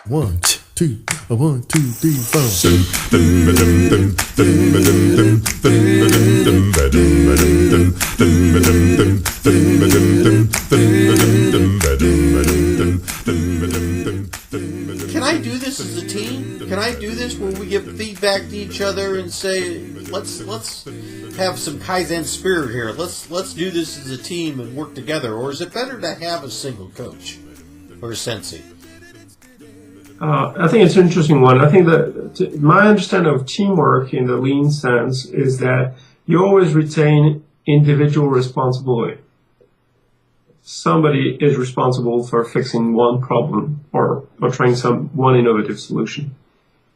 One, two, one, two, three, four. Can I do this as a team? Can I do this where we give feedback to each other and say, let's have some Kaizen spirit here. Let's do this as a team and work together. Or is it better to have a single coach or a sensei? I think it's an interesting one. I think that my understanding of teamwork in the lean sense is that you always retain individual responsibility. Somebody is responsible for fixing one problem or trying one innovative solution.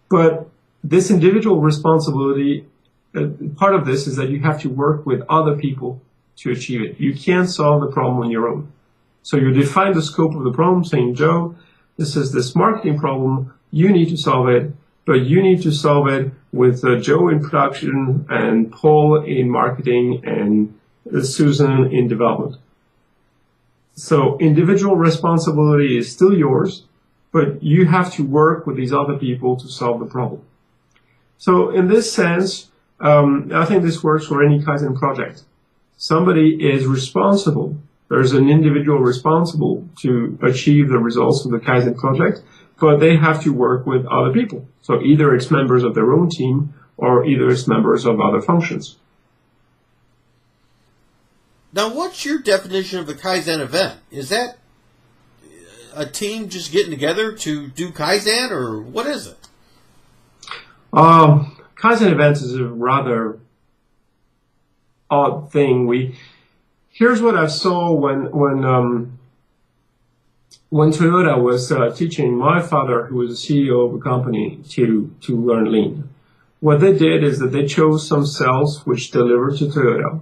But this individual responsibility, part of this is that you have to work with other people to achieve it. You can't solve the problem on your own. So you define the scope of the problem, saying, Joe, this is this marketing problem, you need to solve it, but you need to solve it with Joe in production and Paul in marketing and Susan in development. So individual responsibility is still yours, but you have to work with these other people to solve the problem. So in this sense, I think this works for any Kaizen project. Somebody is responsible. There's an individual responsible to achieve the results of the Kaizen project, but they have to work with other people. So either it's members of their own team or either it's members of other functions. Now, what's your definition of a Kaizen event? Is that a team just getting together to do Kaizen, or what is it? Kaizen events is a rather odd thing. Here's what I saw when Toyota was teaching my father, who was the CEO of a company, to learn lean. What they did is that they chose some cells which delivered to Toyota,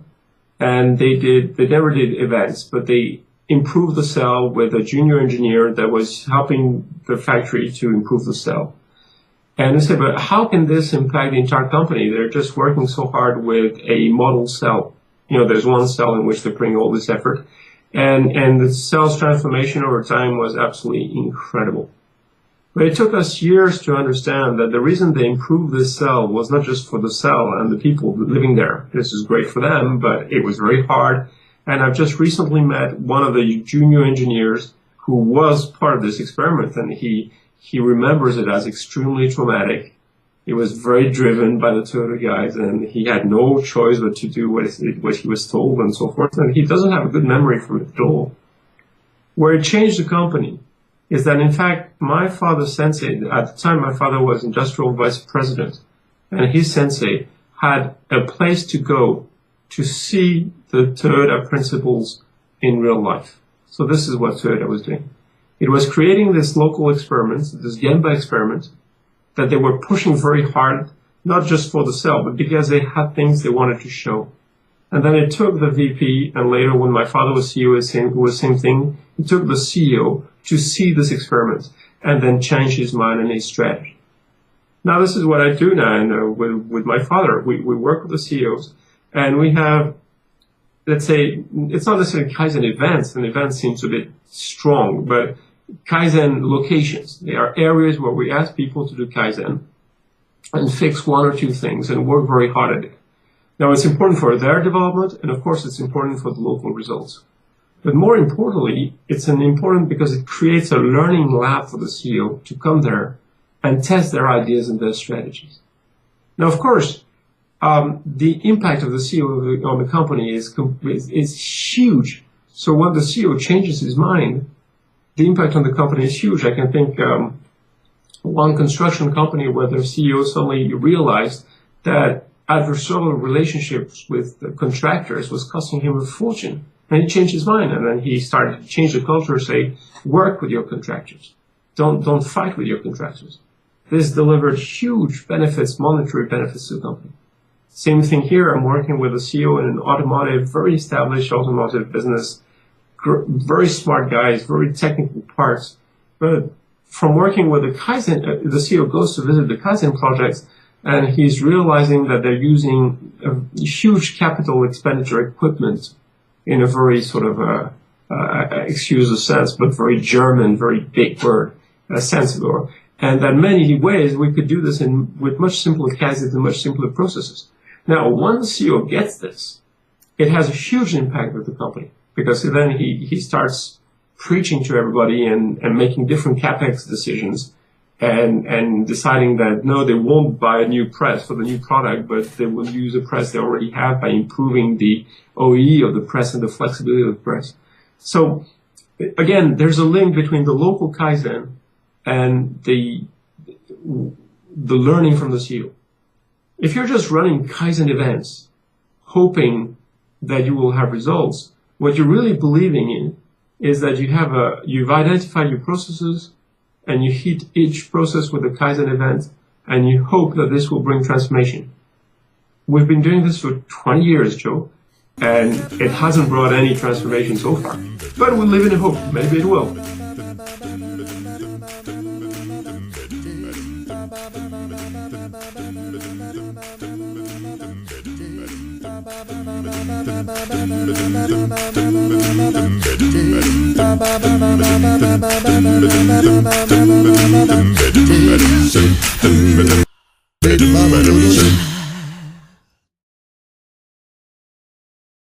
and they never did events, but they improved the cell with a junior engineer that was helping the factory to improve the cell. And they said, but how can this impact the entire company? They're just working so hard with a model cell. You know, there's one cell in which they're putting all this effort. And the cell's transformation over time was absolutely incredible. But it took us years to understand that the reason they improved this cell was not just for the cell and the people living there. This is great for them, but it was very hard. And I've just recently met one of the junior engineers who was part of this experiment, and he remembers it as extremely traumatic. He was very driven by the Toyota guys, and he had no choice but to do what he was told and so forth. And he doesn't have a good memory from it at all. Where it changed the company is that, in fact, my father's sensei, at the time my father was industrial vice president, and his sensei had a place to go to see the Toyota principles in real life. So this is what Toyota was doing. It was creating this local experiment, this Gemba experiment, that they were pushing very hard, not just for the cell, but because they had things they wanted to show. And then it took the VP, and later when my father was CEO, it was the same thing, it took the CEO to see this experiment and then change his mind and his strategy. Now this is what I do now with my father. We work with the CEOs, and we have, let's say, it's not necessarily Kaizen events, and events seems a bit strong, but Kaizen locations. They are areas where we ask people to do Kaizen and fix one or two things and work very hard at it. Now, it's important for their development, and of course, it's important for the local results. But more importantly, it's important because it creates a learning lab for the CEO to come there and test their ideas and their strategies. Now, of course, the impact of the CEO on the company is huge. So when the CEO changes his mind, the impact on the company is huge. I can think one construction company where their CEO suddenly realized that adversarial relationships with the contractors was costing him a fortune. And he changed his mind, and then he started to change the culture, say, work with your contractors. Don't fight with your contractors. This delivered huge benefits, monetary benefits to the company. Same thing here. I'm working with a CEO in an automotive, very established automotive business, very smart guys, very technical parts. But from working with the Kaizen, the CEO goes to visit the Kaizen projects, and he's realizing that they're using a huge capital expenditure equipment in a very sort of, excuse the sense, but very German, very big word. sense, and that many ways we could do this with much simpler Kaizens and much simpler processes. Now, once CEO gets this, it has a huge impact with the company, because then he starts preaching to everybody and making different CapEx decisions and deciding that no, they won't buy a new press for the new product, but they will use a press they already have by improving the OEE of the press and the flexibility of the press. So again, there's a link between the local Kaizen and the learning from the CEO. If you're just running Kaizen events, hoping that you will have results, what you're really believing in is that you've identified your processes and you hit each process with a Kaizen event and you hope that this will bring transformation. We've been doing this for 20 years, Joe, and it hasn't brought any transformation so far. But we live in hope. Maybe it will. Kaizen.